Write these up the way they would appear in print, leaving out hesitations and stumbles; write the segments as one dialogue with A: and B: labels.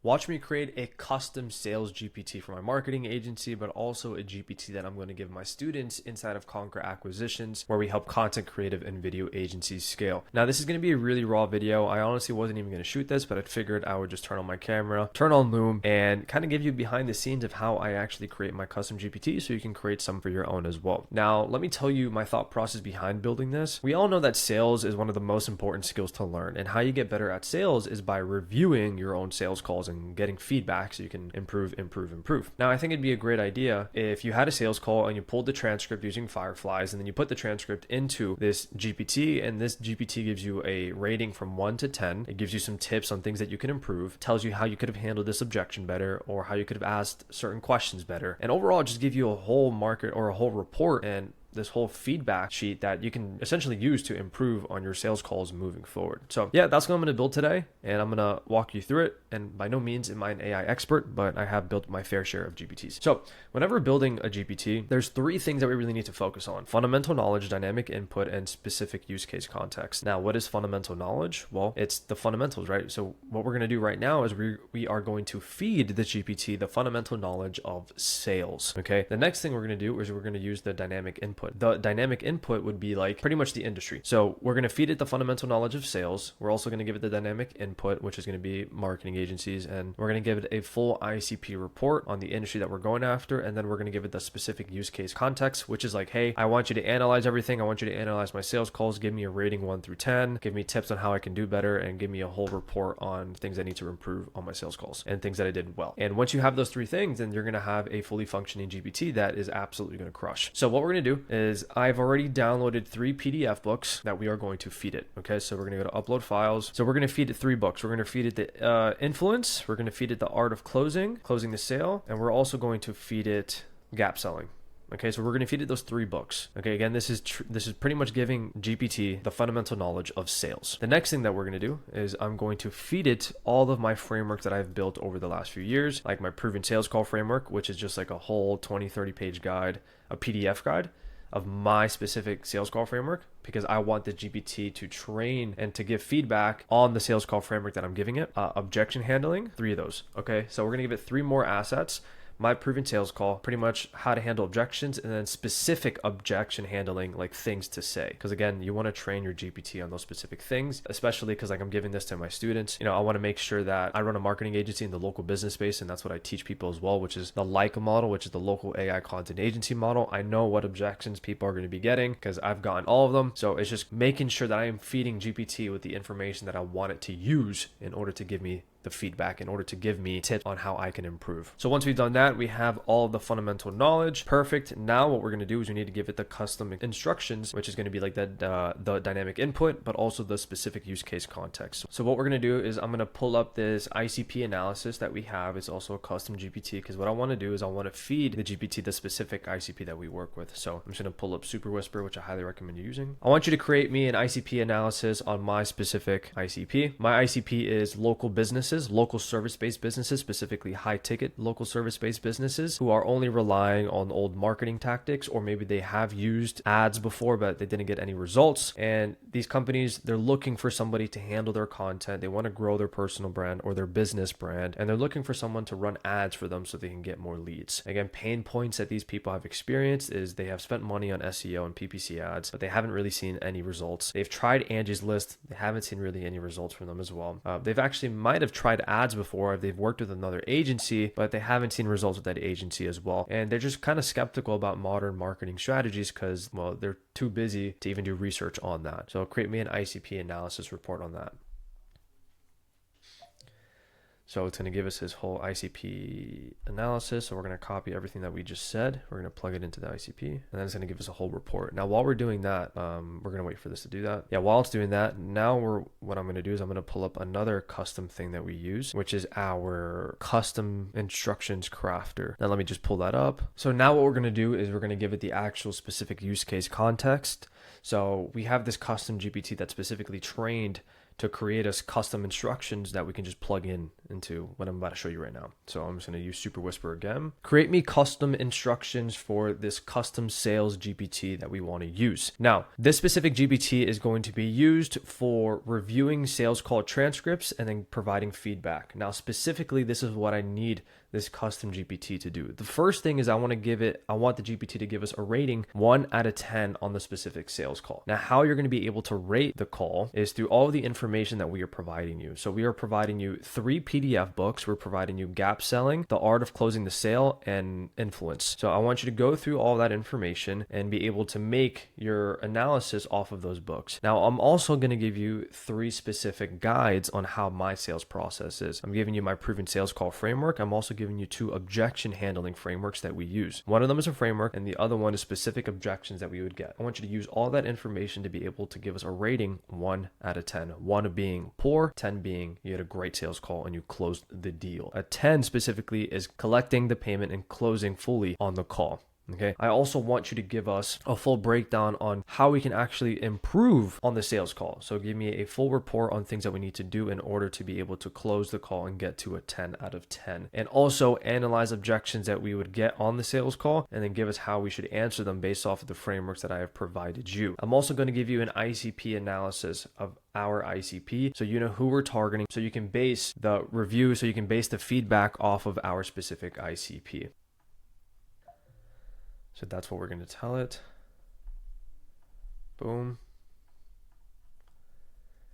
A: Watch me create a custom sales GPT for my marketing agency, but also a GPT that I'm going to give my students inside of Conquer Acquisitions, where we help content creative and video agencies scale. Now, this is going to be a really raw video. I honestly wasn't even going to shoot this, but I figured I would just turn on my camera, turn on Loom, and kind of give you behind the scenes of how I actually create my custom GPT so you can create some for your own as well. Now, let me tell you my thought process behind building this. We all know that sales is one of the most important skills to learn, and how you get better at sales is by reviewing your own sales calls and getting feedback so you can improve. Now, I think it'd be a great idea if you had a sales call and you pulled the transcript using Fireflies, and then you put the transcript into this GPT, and this GPT gives you a rating from 1 to 10. It gives you some tips on things that you can improve, tells you how you could have handled this objection better, or how you could have asked certain questions better, and overall just give you a whole market or a whole report and this whole feedback sheet that you can essentially use to improve on your sales calls moving forward. So yeah, that's what I'm going to build today, and I'm going to walk you through it. And by no means am I an AI expert, but I have built my fair share of GPTs. So whenever building a GPT, there's 3 things that we really need to focus on: fundamental knowledge, dynamic input, and specific use case context. Now, what is fundamental knowledge? Well, it's the fundamentals, right? So what we're going to do right now is we are going to feed the GPT the fundamental knowledge of sales. Okay. The next thing we're going to do is we're going to use the dynamic input. The dynamic input would be like pretty much the industry. So we're going to feed it the fundamental knowledge of sales. We're also going to give it the dynamic input, which is going to be marketing agencies. And we're going to give it a full ICP report on the industry that we're going after. And then we're going to give it the specific use case context, which is like, hey, I want you to analyze everything. I want you to analyze my sales calls. Give me a rating 1 through 10. Give me tips on how I can do better, and give me a whole report on things I need to improve on my sales calls and things that I did well. And once you have those 3 things, then you're going to have a fully functioning GPT that is absolutely going to crush. So what we're going to do is I've already downloaded 3 PDF books that we are going to feed it. Okay, so we're going to go to upload files. So we're going to feed it 3 books. We're going to feed it the influence. We're going to feed it the art of closing the sale, and we're also going to feed it gap selling. Okay, so we're going to feed it those 3 books. Okay, again, this is pretty much giving GPT the fundamental knowledge of sales. The next thing that we're going to do is I'm going to feed it all of my frameworks that I've built over the last few years, like my proven sales call framework, which is just like a whole 20-30 page guide, a PDF guide of my specific sales call framework, because I want the GPT to train and to give feedback on the sales call framework that I'm giving it. Objection handling, 3 of those. Okay, so we're going to give it 3 more assets: my proven sales call, pretty much how to handle objections, and then specific objection handling, like things to say. Because again, you want to train your GPT on those specific things, especially because like I'm giving this to my students. You know, I want to make sure that I run a marketing agency in the local business space, and that's what I teach people as well, which is the Leica model, which is the local AI content agency model. I know what objections people are going to be getting because I've gotten all of them. So it's just making sure that I am feeding GPT with the information that I want it to use in order to give me the feedback, in order to give me tips on how I can improve. So once we've done that, we have all of the fundamental knowledge. Perfect. Now what we're going to do is we need to give it the custom instructions, which is going to be like the dynamic input, but also the specific use case context. So what we're going to do is I'm going to pull up this ICP analysis that we have. It's also a custom GPT, because what I want to do is I want to feed the GPT the specific ICP that we work with. So I'm just going to pull up Super Whisper, which I highly recommend using. I want you to create me an ICP analysis on my specific ICP. My ICP is local businesses, local service-based businesses, specifically high-ticket local service-based businesses who are only relying on old marketing tactics, or maybe they have used ads before but they didn't get any results. And these companies, they're looking for somebody to handle their content. They want to grow their personal brand or their business brand, and they're looking for someone to run ads for them so they can get more leads. Again, pain points that these people have experienced is they have spent money on SEO and PPC ads, but they haven't really seen any results. They've tried Angie's List. They haven't seen really any results from them as well. They've actually might have tried ads before if they've worked with another agency, but they haven't seen results with that agency as well. And they're just kind of skeptical about modern marketing strategies because, well, they're too busy to even do research on that. So create me an ICP analysis report on that. So it's going to give us his whole ICP analysis. So we're going to copy everything that we just said. We're going to plug it into the ICP, and then it's going to give us a whole report. Now, while we're doing that, we're going to wait for this to do that. Yeah, while it's doing that, now what I'm going to do is I'm going to pull up another custom thing that we use, which is our custom instructions crafter. Now, let me just pull that up. So now what we're going to do is we're going to give it the actual specific use case context. So we have this custom GPT that's specifically trained to create us custom instructions that we can just plug in into what I'm about to show you right now. So I'm just going to use Super Whisper again. Create me custom instructions for this custom sales GPT that we want to use. Now, this specific GPT is going to be used for reviewing sales call transcripts and then providing feedback. Now, specifically, this is what I need this custom GPT to do. The first thing is I want the GPT to give us a rating 1 out of 10 on the specific sales call. Now, how you're going to be able to rate the call is through all the information that we are providing you. So we are providing you 3 PDF books. We're providing you Gap Selling, The Art of Closing the Sale, and Influence. So I want you to go through all that information and be able to make your analysis off of those books. Now, I'm also going to give you 3 specific guides on how my sales process is. I'm giving you my proven sales call framework. I'm also giving you 2 objection handling frameworks that we use. One of them is a framework and the other one is specific objections that we would get. I want you to use all that information to be able to give us a rating 1 out of 10. 1 being poor, 10 being you had a great sales call and you closed the deal. A 10 specifically is collecting the payment and closing fully on the call. Okay. I also want you to give us a full breakdown on how we can actually improve on the sales call. So give me a full report on things that we need to do in order to be able to close the call and get to a 10 out of 10. And also analyze objections that we would get on the sales call and then give us how we should answer them based off of the frameworks that I have provided you. I'm also going to give you an ICP analysis of our ICP so you know who we're targeting, so you can base the review, so you can base the feedback off of our specific ICP. So that's what we're going to tell it. Boom.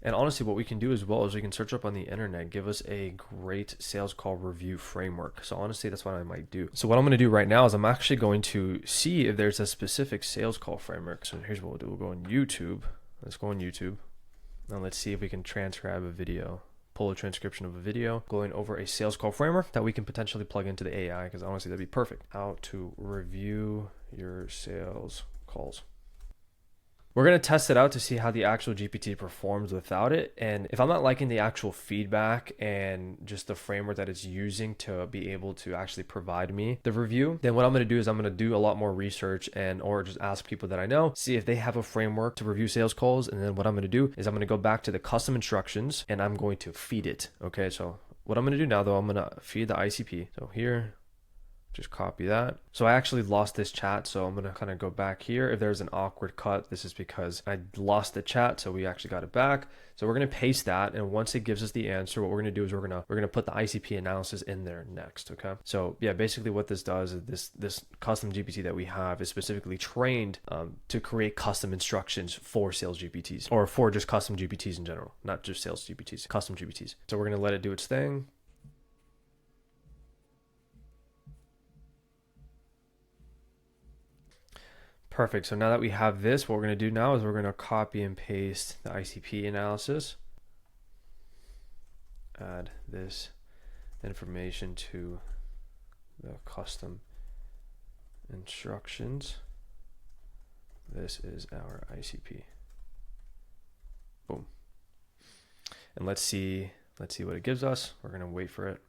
A: And honestly, what we can do as well is we can search up on the internet, give us a great sales call review framework. So honestly, that's what I might do. So what I'm going to do right now is I'm actually going to see if there's a specific sales call framework. So here's what we'll do. We'll go on YouTube. Let's go on YouTube. Now let's see if we can transcribe a video. Pull a transcription of a video going over a sales call framework that we can potentially plug into the AI, because honestly that'd be perfect. How to review your sales calls. We're going to test it out to see how the actual GPT performs without it. And if I'm not liking the actual feedback and just the framework that it's using to be able to actually provide me the review, then what I'm going to do is I'm going to do a lot more research or just ask people that I know, see if they have a framework to review sales calls. And then what I'm going to do is I'm going to go back to the custom instructions and I'm going to feed it. Okay. So what I'm going to do now though, I'm going to feed the ICP. So here, just copy that. So I actually lost this chat. So I'm going to kind of go back here. If there's an awkward cut, this is because I lost the chat. So we actually got it back. So we're going to paste that. And once it gives us the answer, what we're going to do is we're going to put the ICP analysis in there next. Okay. So yeah, basically what this does is this custom GPT that we have is specifically trained to create custom instructions for sales GPTs, or for just custom GPTs in general, not just sales GPTs, custom GPTs. So we're going to let it do its thing. Perfect. So now that we have this, what we're going to do now is we're going to copy and paste the ICP analysis. Add this information to the custom instructions. This is our ICP. Boom. And let's see what it gives us. We're going to wait for it.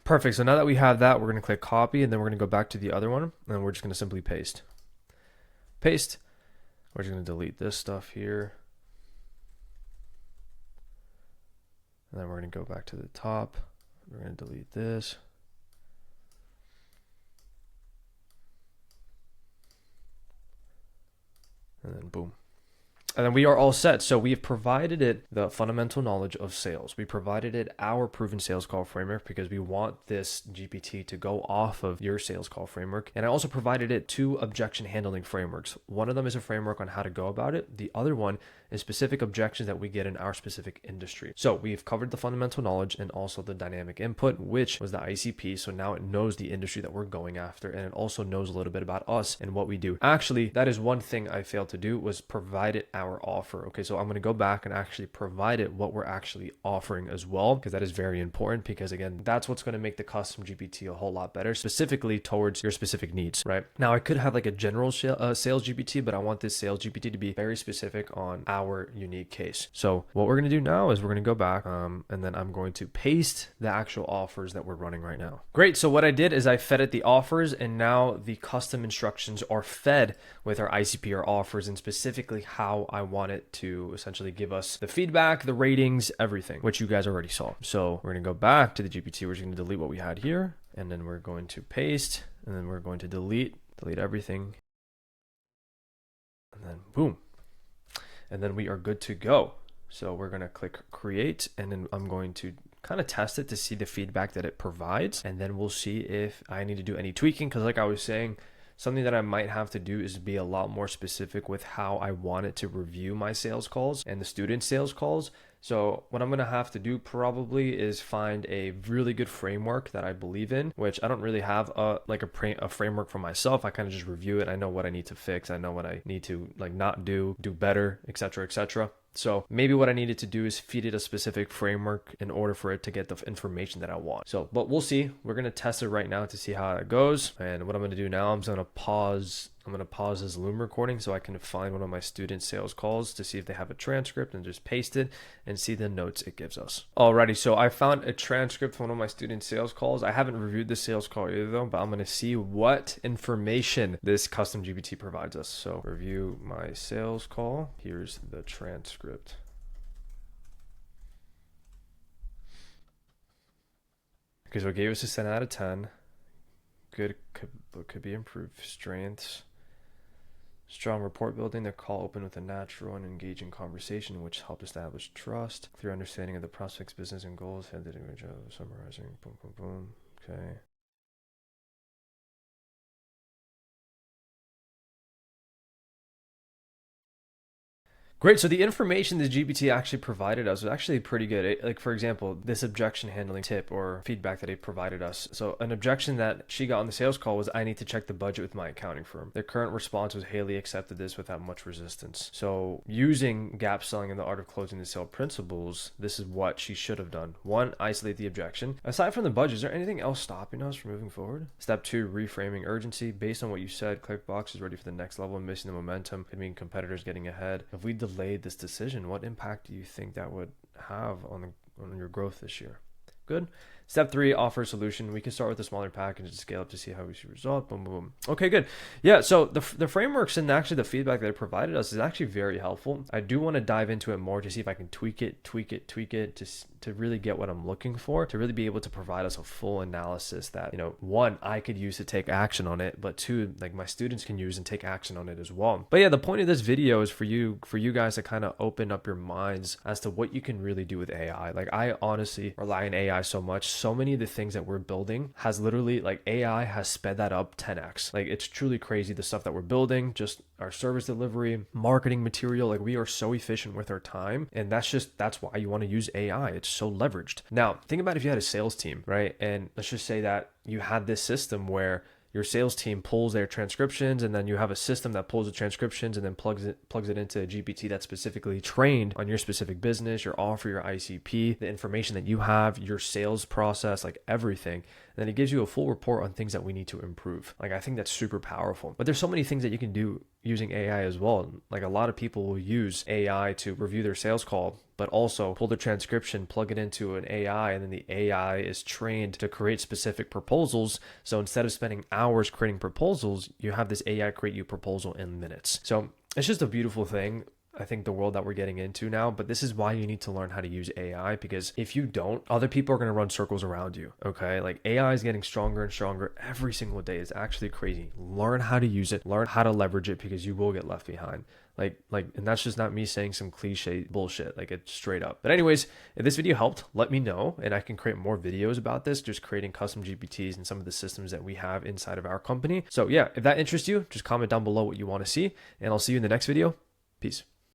A: Perfect. So now that we have that, we're going to click copy and then we're going to go back to the other one and we're just going to simply paste. Paste. We're just going to delete this stuff here. And then we're going to go back to the top. We're going to delete this. And then boom. And then we are all set. So we have provided it the fundamental knowledge of sales. We provided it our proven sales call framework because we want this GPT to go off of your sales call framework. And I also provided it 2 objection handling frameworks. One of them is a framework on how to go about it. The other one is specific objections that we get in our specific industry. So we've covered the fundamental knowledge and also the dynamic input, which was the ICP. So now it knows the industry that we're going after, and it also knows a little bit about us and what we do. Actually, that is one thing I failed to do, was provide it our our offer. Okay, so I'm going to go back and actually provide it what we're actually offering as well, because that is very important, because again, that's what's going to make the custom GPT a whole lot better, specifically towards your specific needs, right? Now I could have like a general sales GPT, but I want this sales GPT to be very specific on our unique case. So what we're going to do now is we're going to go back and then I'm going to paste the actual offers that we're running right now. Great. So what I did is I fed it the offers, and now the custom instructions are fed with our ICP or offers, and specifically how I want it to essentially give us the feedback, the ratings, everything, which you guys already saw. So we're going to go back to the GPT. We're just going to delete what we had here, and then we're going to paste, and then we're going to delete everything. And then boom. And then we are good to go. So we're going to click create, and then I'm going to kind of test it to see the feedback that it provides. And then we'll see if I need to do any tweaking, because like I was saying, something that I might have to do is be a lot more specific with how I want it to review my sales calls and the student sales calls. So what I'm going to have to do probably is find a really good framework that I believe in, which I don't really have a framework for myself. I kind of just review it. I know what I need to fix. I know what I need to like not do better, etc., etc. So maybe what I needed to do is feed it a specific framework in order for it to get the information that I want. So, but we'll see. We're going to test it right now to see how it goes. And what I'm going to do now, I'm going to pause this Loom recording so I can find one of my student sales calls to see if they have a transcript, and just paste it and see the notes it gives us. Alrighty, so I found a transcript from one of my student sales calls. I haven't reviewed the sales call either though, but I'm going to see what information this custom GPT provides us. So review my sales call. Here's the transcript. Okay, so it gave us a 10 out of 10. Good, could be improved. Strengths. Strong rapport building. The call opened with a natural and engaging conversation, which helped establish trust. Clear understanding of the prospect's business and goals. Had to do a good job of summarizing. Boom, boom, boom. Okay. Great. So the information the GPT actually provided us was actually pretty good. Like, for example, this objection handling tip or feedback that it provided us. So an objection that she got on the sales call was, I need to check the budget with my accounting firm. Their current response was, Haley accepted this without much resistance. So using gap selling and the art of closing the sale principles, this is what she should have done. 1, isolate the objection. Aside from the budget, is there anything else stopping us from moving forward? Step 2, reframing urgency. Based on what you said, ClickBox is ready for the next level, and missing the momentum could mean competitors getting ahead. If we delayed this decision, what impact do you think that would have on your growth this year? Good. Step 3, offer a solution. We can start with a smaller package and scale up to see how we see result. Boom, boom, boom. Okay, good. Yeah, so the frameworks and actually the feedback that it provided us is actually very helpful. I do want to dive into it more to see if I can tweak it to really get what I'm looking for, to really be able to provide us a full analysis that, 1, I could use to take action on it, but 2, like my students can use and take action on it as well. But yeah, the point of this video is for you guys to kind of open up your minds as to what you can really do with AI. Like, I honestly rely on AI so much. So many of the things that we're building has literally, like, AI has sped that up 10x. Like, it's truly crazy the stuff that we're building, just our service delivery, marketing material. Like, we are so efficient with our time, and that's why you want to use AI. It's so leveraged. Now, think about if you had a sales team, right? And let's just say that you had this system where your sales team pulls their transcriptions, and then you have a system that pulls the transcriptions and then plugs it into a GPT that's specifically trained on your specific business, your offer, your ICP, the information that you have, your sales process, like everything. And then it gives you a full report on things that we need to improve. Like, I think that's super powerful. But there's so many things that you can do using AI as well. Like, a lot of people will use AI to review their sales call, but also pull the transcription, plug it into an AI, and then the AI is trained to create specific proposals. So instead of spending hours creating proposals, you have this AI create you a proposal in minutes. So it's just a beautiful thing. I think the world that we're getting into now, but this is why you need to learn how to use AI, because if you don't, other people are going to run circles around you. Okay. Like, AI is getting stronger and stronger every single day. It's actually crazy. Learn how to use it, learn how to leverage it, because you will get left behind. And that's just not me saying some cliche bullshit. Like, it's straight up. But anyways, if this video helped, let me know, and I can create more videos about this, just creating custom GPTs and some of the systems that we have inside of our company. So yeah, if that interests you, just comment down below what you want to see, and I'll see you in the next video. Peace.